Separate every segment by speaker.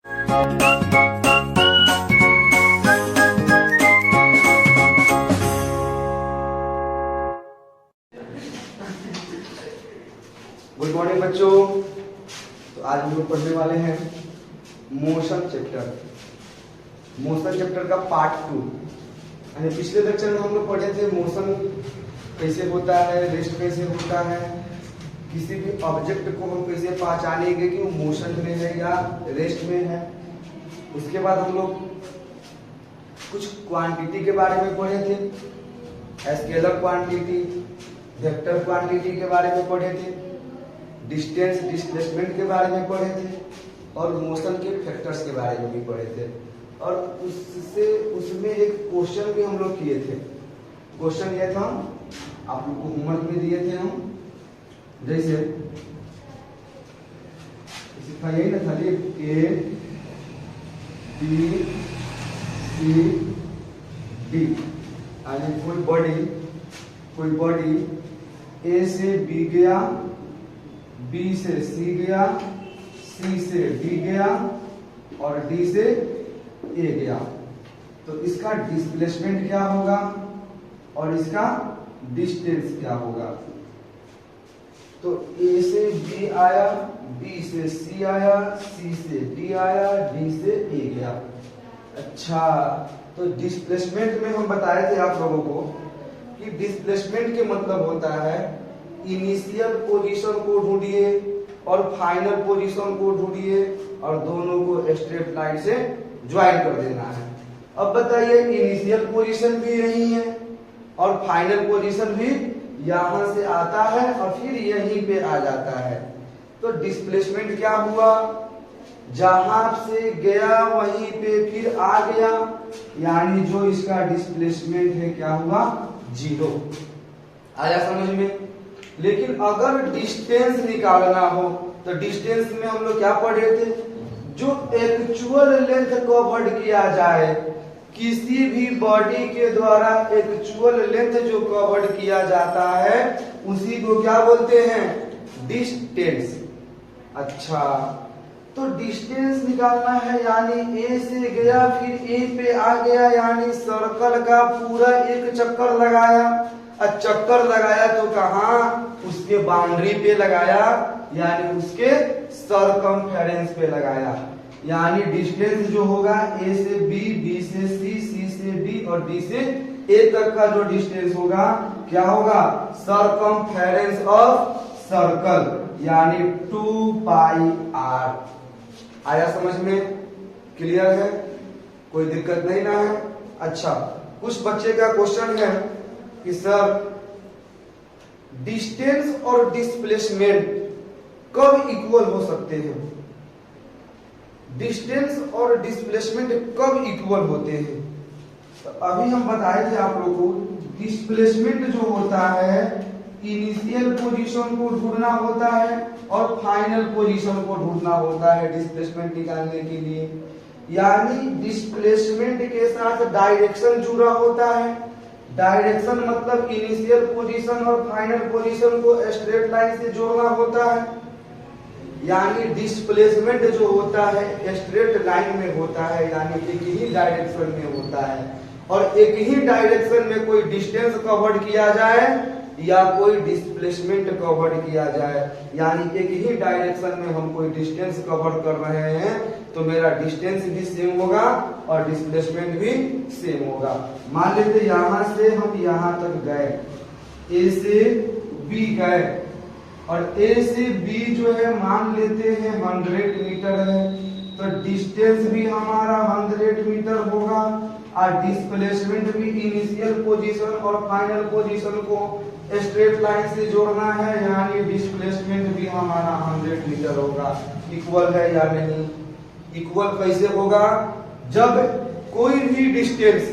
Speaker 1: Good morning बच्चों। तो आज हम लोग पढ़ने वाले हैं मोशन चैप्टर। मोशन चैप्टर का पार्ट 2। पिछले लेक्चर में हम लोग पढ़े थे मोशन कैसे होता है, रेस्ट कैसे होता है, किसी भी ऑब्जेक्ट को हम कैसे पहचानेंगे कि वो मोशन में है या रेस्ट में है। उसके बाद हम लोग कुछ क्वांटिटी के बारे में पढ़े थे, स्केलर क्वांटिटी, वेक्टर क्वांटिटी के बारे में पढ़े थे, डिस्टेंस डिस्प्लेसमेंट के बारे में पढ़े थे और मोशन के फैक्टर्स के बारे में भी पढ़े थे। और उसमें एक क्वेश्चन भी हम लोग किए थे। क्वेश्चन ये था, आप लोग को होमवर्क में दिए थे हम, जैसे था यही ना था, ए बी सी डी, यानी कोई बॉडी ए से बी गया, बी से सी गया, सी से डी गया और डी से ए गया। तो इसका डिस्प्लेसमेंट क्या होगा और इसका डिस्टेंस क्या होगा। तो ए से बी आया, बी से सी आया, सी से डी आया, डी से ए गया। अच्छा, तो डिस्प्लेसमेंट में हम बताए थे आप लोगों को कि डिस्प्लेसमेंट के मतलब होता है इनिशियल पोजीशन को ढूंढिए और फाइनल पोजीशन को ढूंढिए और दोनों को स्ट्रेट लाइन से ज्वाइन कर देना है। अब बताइए, इनिशियल पोजीशन भी यही है और फाइनल पोजीशन भी यहां से आता है और फिर यहीं पे आ जाता है। तो डिस्प्लेसमेंट क्या हुआ, जहां से गया वहीं पे फिर आ गया, यानी जो इसका डिस्प्लेसमेंट है क्या हुआ, 0। आया समझ में। लेकिन अगर डिस्टेंस निकालना हो तो डिस्टेंस में हम लोग क्या पढ़े थे, जो एक्चुअल लेंथ कवर्ड किया जाए, किसी भी बॉडी के द्वारा एक्चुअल लेंथ जो कवर्ड किया जाता है उसी को क्या बोलते हैं, डिस्टेंस। अच्छा, तो डिस्टेंस निकालना है, यानी ए से गया फिर ए पे आ गया, यानी सर्कल का पूरा एक चक्कर लगाया। चक्कर लगाया तो कहाँ, उसके बाउंड्री पे लगाया, यानी उसके सरकमफेरेंस पे लगाया। यानी डिस्टेंस जो होगा ए से बी, बी से सी, सी से डी और डी से ए तक का जो डिस्टेंस होगा क्या होगा, सरकमफेरेंस ऑफ सर्कल, यानी 2 पाई आर। आया समझ में, क्लियर है, कोई दिक्कत नहीं ना है। अच्छा, कुछ बच्चे का क्वेश्चन है कि सर डिस्टेंस और डिस्प्लेसमेंट कब इक्वल हो सकते हैं, डिस्टेंस और डिस्प्लेसमेंट कब इक्वल होते हैं। तो अभी हम बताए थे आप लोगों को, डिस्प्लेसमेंट जो होता है इनिशियल पोजीशन को ढूंढना होता है और फाइनल पोजीशन को ढूंढना होता है डिस्प्लेसमेंट निकालने के लिए। यानी डिस्प्लेसमेंट के साथ डायरेक्शन जुड़ा होता है। डायरेक्शन मतलब इनिशियल पोजीशन और फाइनल पोजीशन को स्ट्रेट लाइन से जोड़ना होता है। यानी डिस्प्लेसमेंट जो होता है स्ट्रेट लाइन में होता है, यानी एक ही डायरेक्शन में होता है। और एक ही डायरेक्शन में कोई डिस्टेंस कवर्ड किया जाए या कोई डिस्प्लेसमेंट कवर्ड किया जाए, यानी एक ही डायरेक्शन में हम कोई डिस्टेंस कवर कर रहे हैं तो मेरा डिस्टेंस भी सेम होगा और डिस्प्लेसमेंट भी सेम होगा। मान लेते यहां से हम यहां तक गए, ए से बी गए और ए से बी जो है मान लेते हैं 100 मीटर है, तो डिस्टेंस भी हमारा 100 मीटर होगा और डिस्प्लेसमेंट भी इनिशियल पोजीशन और फाइनल पोजीशन को स्ट्रेट लाइन से जोड़ना है, यानी डिस्प्लेसमेंट भी हमारा 100 मीटर होगा। इक्वल है या नहीं, इक्वल कैसे होगा, जब कोई भी डिस्टेंस,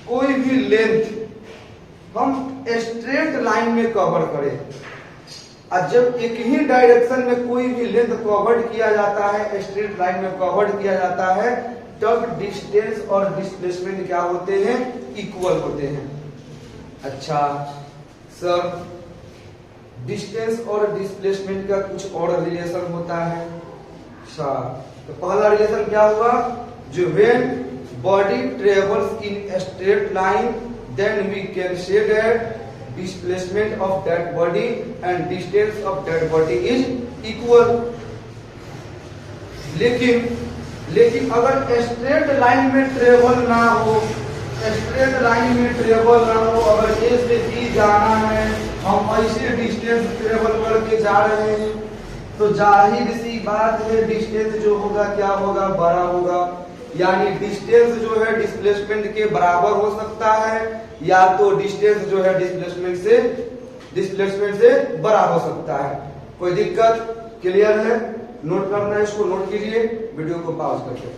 Speaker 1: कोई भी लेंथ हम स्ट्रेट लाइन में कवर करें और जब एक ही डायरेक्शन में कोई भी लेंथ कवर्ड किया जाता है, स्ट्रेट लाइन में कवर्ड किया जाता है, तब डिस्टेंस और डिस्प्लेसमेंट क्या होते हैं, इक्वल होते हैं। अच्छा सर, डिस्टेंस और डिस्प्लेसमेंट का कुछ और रिलेशन होता है। अच्छा, तो पहला रिलेशन क्या हुआ, जो when body travels in straight line then we can say that displacement of that body and distance of that body is equal. लेकिन अगर स्ट्रेट लाइन में ट्रेवल ना हो, स्ट्रेट लाइन में ट्रेवल ना हो, अगर ए से बी जाना है, हम ऐसे डिस्टेंस ट्रेवल करके जा रहे हैं, तो जाहिर सी बात है डिस्टेंस जो होगा क्या होगा, बड़ा होगा। यानी डिस्टेंस जो है डिस्प्लेसमेंट के बराबर हो सकता है, या तो डिस्टेंस जो है डिस्प्लेसमेंट से बड़ा हो सकता है। कोई दिक्कत? क्लियर है? नोट करना है, इसको नोट कीजिए, वीडियो को पॉज करके।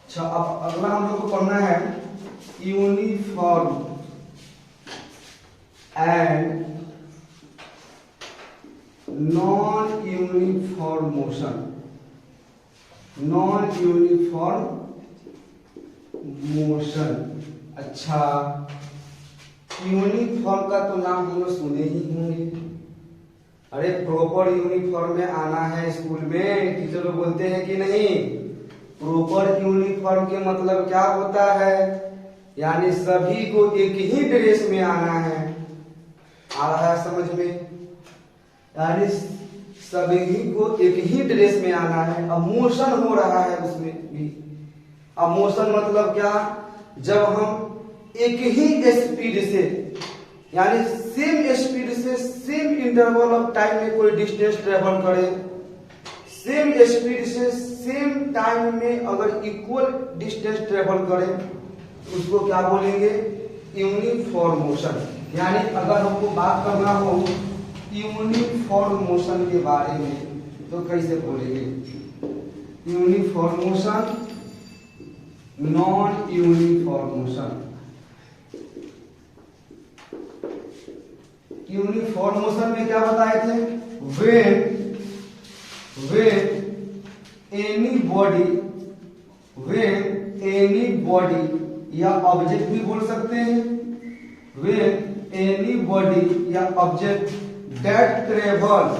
Speaker 1: अच्छा, अब अगला हम लोग को पढ़ना है uniform and non uniform motion. Non uniform motion. अच्छा, यूनिफॉर्म का तो नाम हम लोग सुने ही होंगे। अरे प्रॉपर यूनिफॉर्म में आना है स्कूल में, टीचर लोग बोलते हैं कि नहीं। प्रॉपर यूनिफॉर्म के मतलब क्या होता है, यानी सभी को एक ही ड्रेस में आना है। आ रहा है समझ में? यानी सभी को एक ही ड्रेस में आना है। अब मोशन हो रहा है उसमें भी। अब मोशन मतलब क्या, जब हम एक ही स्पीड से, यानी सेम स्पीड से सेम इंटरवल ऑफ टाइम में कोई डिस्टेंस ट्रेवल करे, सेम स्पीड से सेम टाइम में अगर इक्वल डिस्टेंस ट्रेवल करे, उसको क्या बोलेंगे, यूनिफॉर्म मोशन। यानी अगर हमको बात करना हो यूनिफॉर्म मोशन के बारे में, तो कैसे बोलेंगे, uniform motion, non uniform motion. Uniform motion में क्या बताए थे, when any body या ऑब्जेक्ट भी बोल सकते हैं, when any body या object that travels,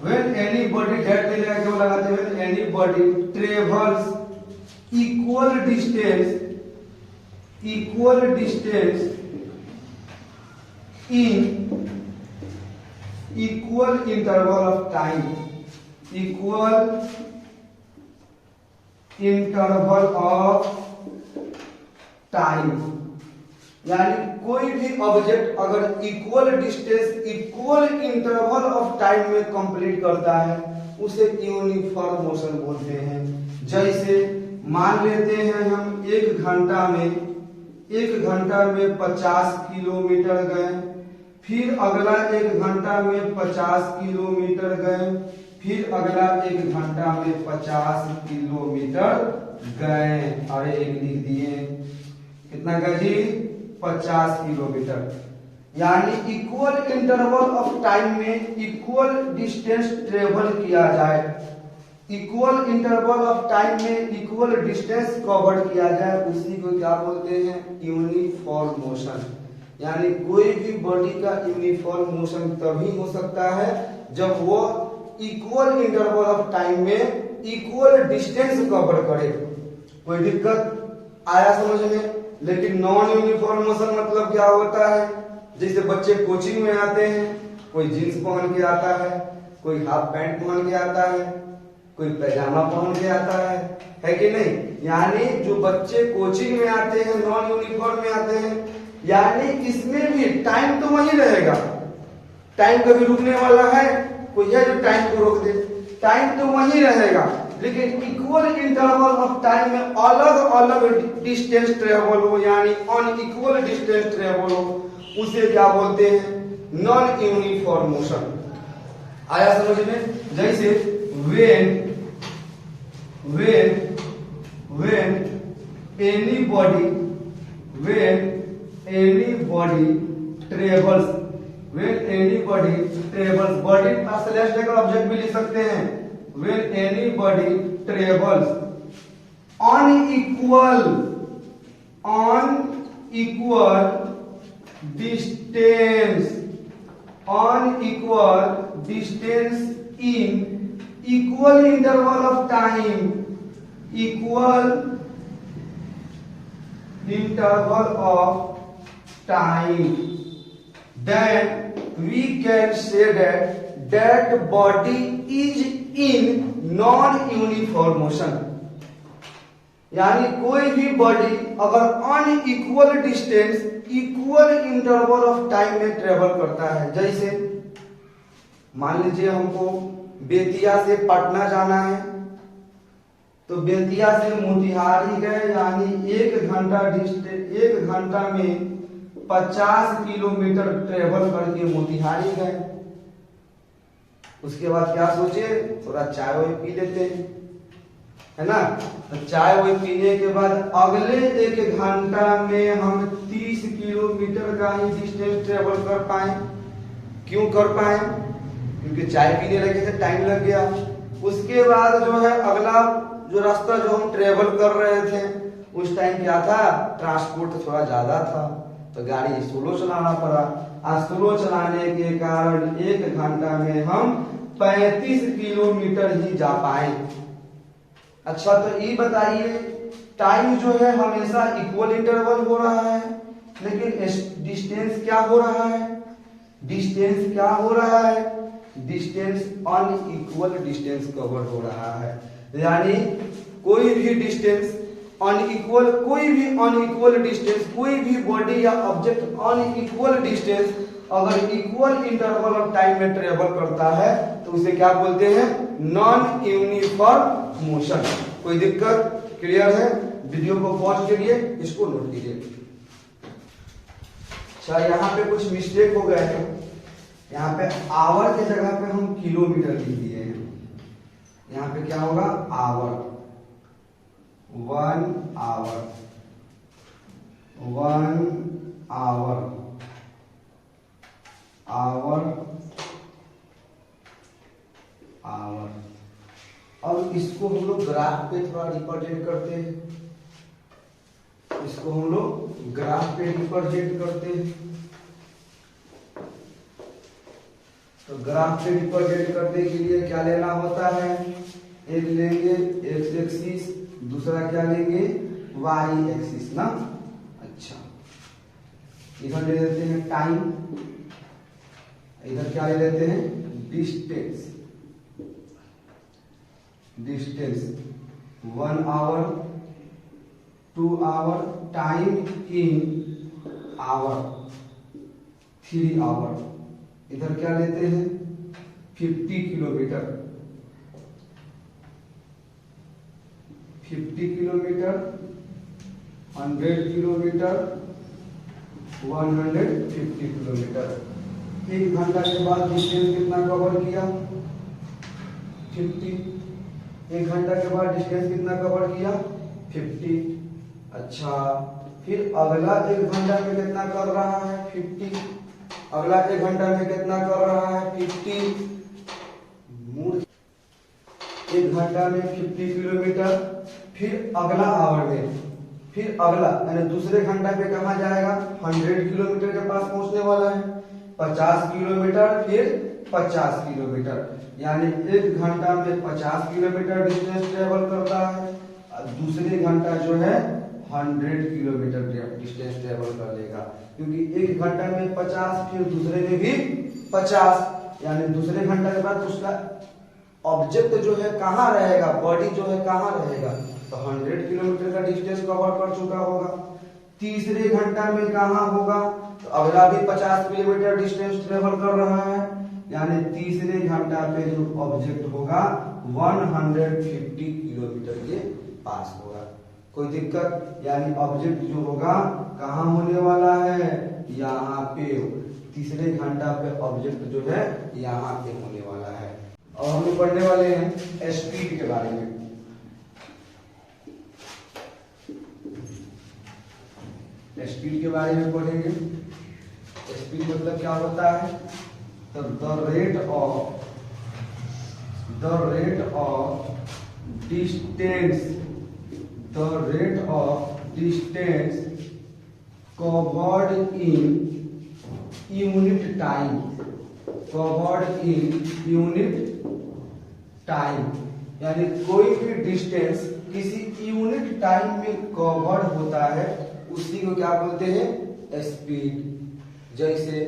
Speaker 1: when anybody that ले लेकर क्यों लगाते हैं, when anybody travels equal distance in equal interval of time, equal interval of time। यानी कोई भी ऑब्जेक्ट अगर equal distance equal interval of time में कंप्लीट करता है, उसे यूनिफॉर्म मोशन बोलते हैं। जैसे मान लेते हैं हम एक घंटा में 50 किलोमीटर गए, फिर अगला एक घंटा में 50 किलोमीटर गए, फिर अगला एक घंटा में 50 किलोमीटर गए। अरे एक लिख दिए, कितना गए जी, 50 किलोमीटर। यानी इक्वल इंटरवल ऑफ टाइम में इक्वल डिस्टेंस ट्रेवल किया जाए, इक्वल इंटरवल ऑफ टाइम में इक्वल डिस्टेंस कवर किया जाए, उसी को क्या बोलते हैं, यूनिफॉर्म मोशन। यानी कोई भी बॉडी का यूनिफॉर्म मोशन तभी हो सकता है जब वो इक्वल इंटरवल ऑफ टाइम में इक्वल डिस्टेंस कवर करे। कोई दिक्कत आया समझ में? लेकिन नॉन यूनिफॉर्म मोशन मतलब क्या होता है, जैसे बच्चे कोचिंग में आते हैं, कोई जींस पहन के आता है, कोई हाफ पैंट पहन के आता है, कोई पैजामा पहन के आता है कि नहीं। यानी जो बच्चे कोचिंग में आते हैं, नॉन यूनिफॉर्म में आते हैं, यानी इसमें भी टाइम तो वही रहेगा, टाइम कभी रुकने वाला है, कोई है जो टाइम को रोक दे, टाइम तो वही रहेगा, लेकिन इक्वल इंटरवल ऑफ टाइम में अलग अलग डिस्टेंस ट्रेवल हो, यानी अनइक्वल डिस्टेंस ट्रेवल हो, उसे क्या बोलते हैं, नॉन यूनिफॉर्म मोशन। आया समझ में? जैसे when anybody travels, body slash लेकर ऑब्जेक्ट भी लिख सकते हैं। when anybody travels equal distance in equal interval of time, equal interval of time, then we can say that body is in non-uniform motion. यानी कोई भी बॉडी अगर unequal distance equal interval of time में travel करता है, जैसे मान लीजिए हमको बेतिया से पटना जाना है, तो बेतिया से मोतिहारी गए, यानी 1 घंटा में 50 किलोमीटर ट्रेवल करके मोतिहारी गए। उसके बाद क्या सोचे, थोड़ा चाय वाय पी लेते हैं, है ना। तो चाय वाय पीने के बाद अगले 1 घंटा में हम 30 किलोमीटर का ही डिस्टेंस ट्रेवल कर पाए। क्यों कर पाए, क्योंकि चाय पीने लगे थे, टाइम लग गया। उसके बाद जो है अगला जो रास्ता जो हम ट्रेवल कर रहे थे, उस टाइम क्या था, ट्रांसपोर्ट थोड़ा ज्यादा था, तो गाड़ी स्लो चलाना पड़ा। आज स्लो चलाने के कारण 1 घंटा में हम 35 किलोमीटर ही जा पाए। अच्छा, तो ये बताइए, टाइम जो है हमेशा इक्वल इंटरवल हो रहा है, लेकिन डिस्टेंस क्या हो रहा है, डिस्टेंस क्या हो रहा है, डिस्टेंस अनइक्वल डिस्टेंस कवर हो रहा है। यानी कोई भी डिस्टेंस अनइक्वल, कोई भी अनइक्वल डिस्टेंस, कोई भी बॉडी या ऑब्जेक्ट अनइक्वल डिस्टेंस अगर इक्वल इंटरवल ऑफ टाइम में ट्रेवल करता है तो उसे क्या बोलते हैं, नॉन यूनिफॉर्म मोशन। कोई दिक्कत, क्लियर है। वीडियो को पॉज करिए, इसको नोट कीजिए। अच्छा, यहाँ पे कुछ मिस्टेक हो गए हैं, यहाँ पे आवर की जगह पे हम किलोमीटर लिख दिए हैं। यहाँ पे क्या होगा, hour, 1 hour, 1 hour, hour, hour. अब इसको हम लोग ग्राफ पे थोड़ा रिप्रेजेंट करते हैं, इसको हम लोग ग्राफ पे रिप्रेजेंट करते हैं। तो ग्राफ पे रिप्रेजेंट करने के लिए क्या लेना होता है, एक लेंगे एक्स एक्सिस, दूसरा क्या लेंगे, वाई एक्सिस ना। अच्छा, इधर ले लेते हैं टाइम, इधर क्या ले लेते हैं, distance, distance 1 hour, 2 hour, time in hour, 3 hour. इधर क्या लेते हैं, 50 किलोमीटर, 50 किलोमीटर, 100 किलोमीटर, 150 किलोमीटर। 1 घंटा के बाद डिस्टेंस कितना कवर किया, 50। 1 घंटा के बाद डिस्टेंस कितना कवर किया, 50। अच्छा, फिर अगला 1 घंटा में कितना कर रहा है, 50। अगला 1 घंटा में कितना कर रहा है, 50। 1 घंटा में 50 किलोमीटर। फिर अगला आवर में, फिर अगला यानी दूसरे घंटा पे कहाँ जाएगा, 100 किलोमीटर के पास पहुंचने वाला है। 50 किलोमीटर, फिर 50 किलोमीटर, यानी 1 घंटा में 50 किलोमीटर डिस्टेंस ट्रेवल करता है। दूसरे घंटा जो है 100 किलोमीटर डिस्टेंस ट्रेवल कर लेगा, क्योंकि 1 घंटा में 50, फिर दूसरे में भी 50, यानी दूसरे घंटा के बाद उसका ऑब्जेक्ट जो है कहाँ रहेगा, बॉडी जो है कहाँ रहेगा, तो 100 किलोमीटर का डिस्टेंस कवर कर चुका होगा। तीसरे घंटा में कहाँ होगा, तो अगला भी 50 किलोमीटर डिस्टेंस ट्रेवल कर रहा है, यानी तीसरे घंटा पे जो ऑब्जेक्ट होगा 150 किलोमीटर के पास होगा। कोई दिक्कत, यानी ऑब्जेक्ट जो होगा कहाँ होने वाला है, यहाँ पे। तीसरे घंटा पे ऑब्जेक्ट जो है यहाँ पे होने वाला है। और हम लोग पढ़ने वाले हैं स्पीड के बारे में। स्पीड के बारे में पढ़ेंगे। स्पीड मतलब क्या होता है, तो the rate of distance, the rate of distance covered in unit time, covered in unit time, यानी कोई भी डिस्टेंस किसी यूनिट टाइम में कवर्ड होता है उसी को क्या बोलते हैं, स्पीड। जैसे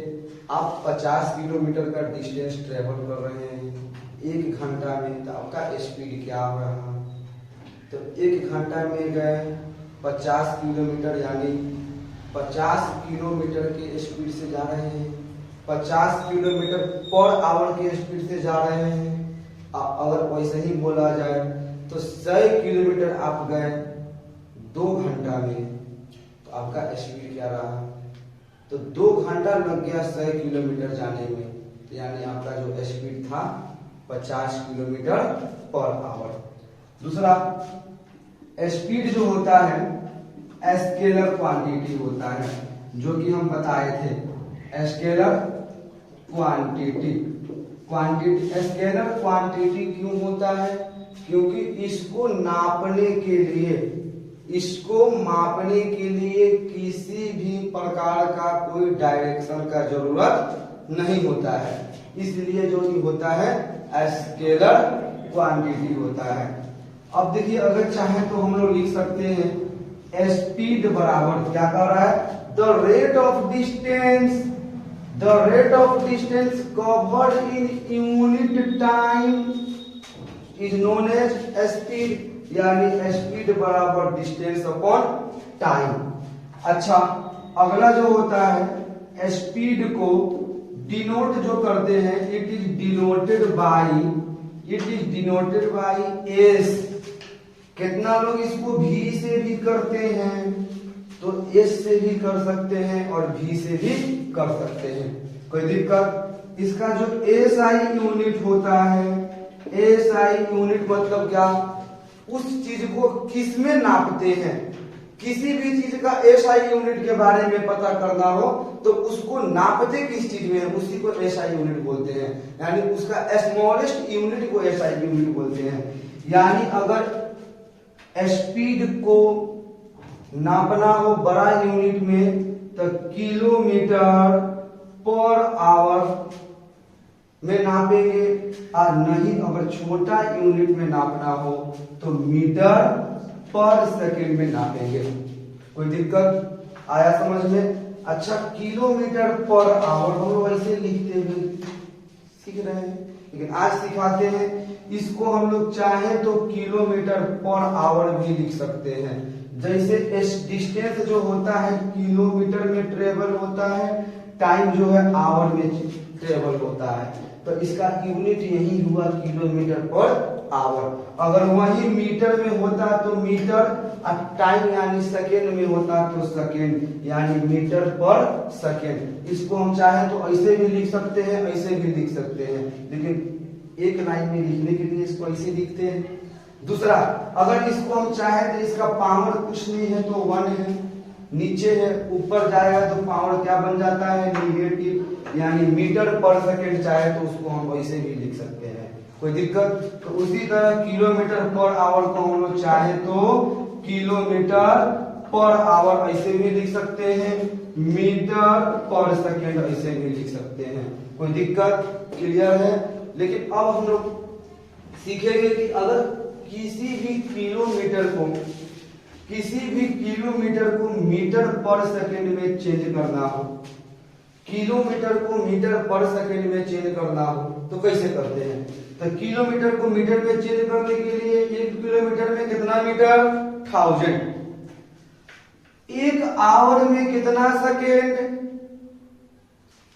Speaker 1: आप 50 किलोमीटर का डिस्टेंस ट्रेवल कर रहे हैं 1 घंटा में, तो आपका स्पीड क्या हो रहा, तो 1 घंटा में गए 50 किलोमीटर, यानी 50 किलोमीटर के स्पीड से जा रहे हैं, 50 किलोमीटर पर आवर के स्पीड से जा रहे हैं। अगर वैसे ही बोला जाए तो 100 किलोमीटर आप गए 2 घंटा में, तो आपका स्पीड क्या रहा, तो 2 घंटा लग गया 100 किलोमीटर जाने में, तो यानी आपका जो स्पीड था 50 किलोमीटर पर आवर। दूसरा, स्पीड जो होता है स्केलर क्वांटिटी होता है, जो कि हम बताए थे, स्केलर क्वांटिटी। स्केलर क्वांटिटी क्यों होता है, क्योंकि इसको नापने के लिए, इसको मापने के लिए किसी भी प्रकार का कोई डायरेक्शन का जरूरत नहीं होता है, इसलिए जो होता है स्केलर क्वांटिटी होता है। अब देखिए, अगर चाहे तो हम लोग लिख सकते हैं स्पीड बराबर क्या कर रहा है, the rate of distance, the rate of distance covered in unit time is known as speed, यानी स्पीड बराबर डिस्टेंस अपॉन टाइम। अच्छा, अगला जो होता है स्पीड को डिनोट जो करते हैं, it is denoted by S. कितना लोग इसको भी से भी करते हैं, तो एस से भी कर सकते हैं और भी से भी कर सकते हैं, कोई दिक्कत। इसका जो एसआई यूनिट होता है, एसआई यूनिट मतलब क्या, उस चीज को किस में नापते हैं, किसी भी चीज का एसआई यूनिट के बारे में पता करना हो तो उसको नापते किस चीज में है, उसी को एसआई यूनिट बोलते हैं, यानी उसका स्मॉलेस्ट यूनिट को एसआई यूनिट बोलते हैं। यानी अगर स्पीड को नापना हो बड़ा यूनिट में तो किलोमीटर पर आवर में नापेंगे, और नहीं अगर छोटा यूनिट में नापना हो तो मीटर पर सेकंड में नापेंगे। कोई दिक्कत आया समझ में? अच्छा, किलोमीटर पर आवर हम लोग ऐसे लिखते हुए सीख रहे हैं, लेकिन आज सिखाते हैं इसको हम लोग चाहे तो किलोमीटर पर आवर भी लिख सकते हैं। जैसे डिस्टेंस जो होता है किलोमीटर में ट्रेवल होता है, टाइम जो है आवर में ट्रेवल होता है, तो इसका यूनिट यही हुआ किलोमीटर पर आवर। अगर वही मीटर में होता तो मीटर, और टाइम यानी सेकेंड में होता तो सेकेंड, यानी मीटर पर सेकेंड। इसको हम चाहे तो ऐसे भी लिख सकते हैं, ऐसे भी लिख सकते हैं, लेकिन एक लाइन में लिखने के लिए इसको ऐसे लिखते हैं। दूसरा, अगर इसको हम चाहे तो इसका पावर कुछ नहीं है तो 1 है, नीचे है ऊपर जाएगा तो पावर क्या बन जाता है, नेगेटिव, यानी मीटर पर सेकेंड चाहे तो उसको हम वैसे भी लिख सकते हैं, कोई दिक्कत। तो उसी तरह किलोमीटर पर आवर को हम लोग चाहे तो किलोमीटर पर आवर ऐसे भी लिख सकते हैं, मीटर पर सेकेंड ऐसे भी लिख सकते हैं, कोई दिक्कत? क्लियर है? लेकिन अब हम लोग सीखेंगे कि अगर किसी भी किलोमीटर को मीटर पर सेकेंड में चेंज करना हो, किलोमीटर को मीटर पर सेकेंड में चेंज करना हो तो कैसे करते हैं? तो किलोमीटर को मीटर में चेंज करने के लिए 1 किलोमीटर में कितना मीटर, 1000। 1 आवर में कितना सेकेंड,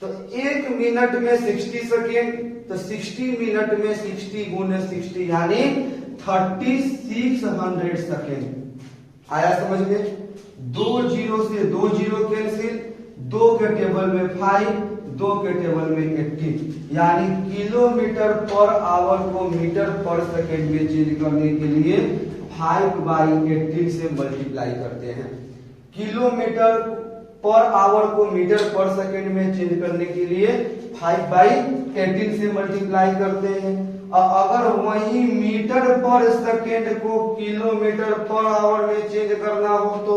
Speaker 1: तो 1 मिनट में 60 सेकेंड, तो 60 मिनट में 60 गुने 60 यानी 3600 सेकेंड। आया समझ में? 2 जीरो से 2 जीरो कैंसिल, 2 के टेबल में 5, 2 के टेबल में 80, यानी किलोमीटर पर आवर को मीटर पर सेकेंड में चेंज करने के लिए 5/18 से मल्टीप्लाई करते हैं। किलोमीटर पर आवर को मीटर पर सेकेंड में चेंज करने के लिए 5/18 से मल्टीप्लाई करते हैं। और अगर वही मीटर पर सेकेंड को किलोमीटर पर आवर में चेंज करना हो तो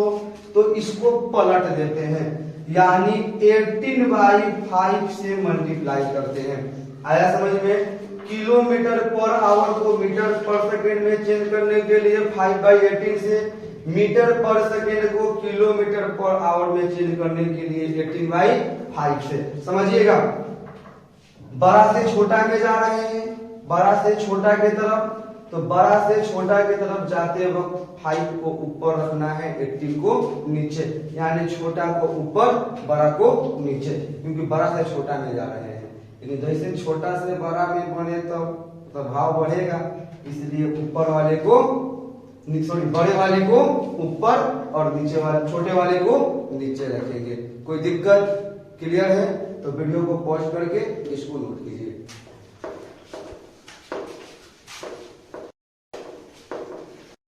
Speaker 1: तो इसको पलट देते हैं, यानी 18/5 से मल्टीप्लाई करते हैं। आया समझ में? किलोमीटर पर आवर को मीटर पर सेकेंड में चेंज करने के लिए 5/18 से, मीटर पर सेकेंड को किलोमीटर पर आवर में चेंज करने के लिए 18/5 से। समझिएगा, बड़ा से छोटा में जा रहे हैं, बड़ा से छोटा के तरफ, तो बड़ा से छोटा की तरफ जाते वक्त 5 को ऊपर रखना है, 18 को नीचे, यानी छोटा को ऊपर बड़ा को नीचे, क्योंकि बड़ा से छोटा में जा रहे हैं। लेकिन जैसे छोटा से बड़ा में बने तो भाव बढ़ेगा, इसलिए ऊपर वाले को सॉरी बड़े वाले को ऊपर और नीचे वाले छोटे वाले को नीचे रखेंगे। कोई दिक्कत? क्लियर है? तो वीडियो को पॉज करके इसको नोट कीजिए।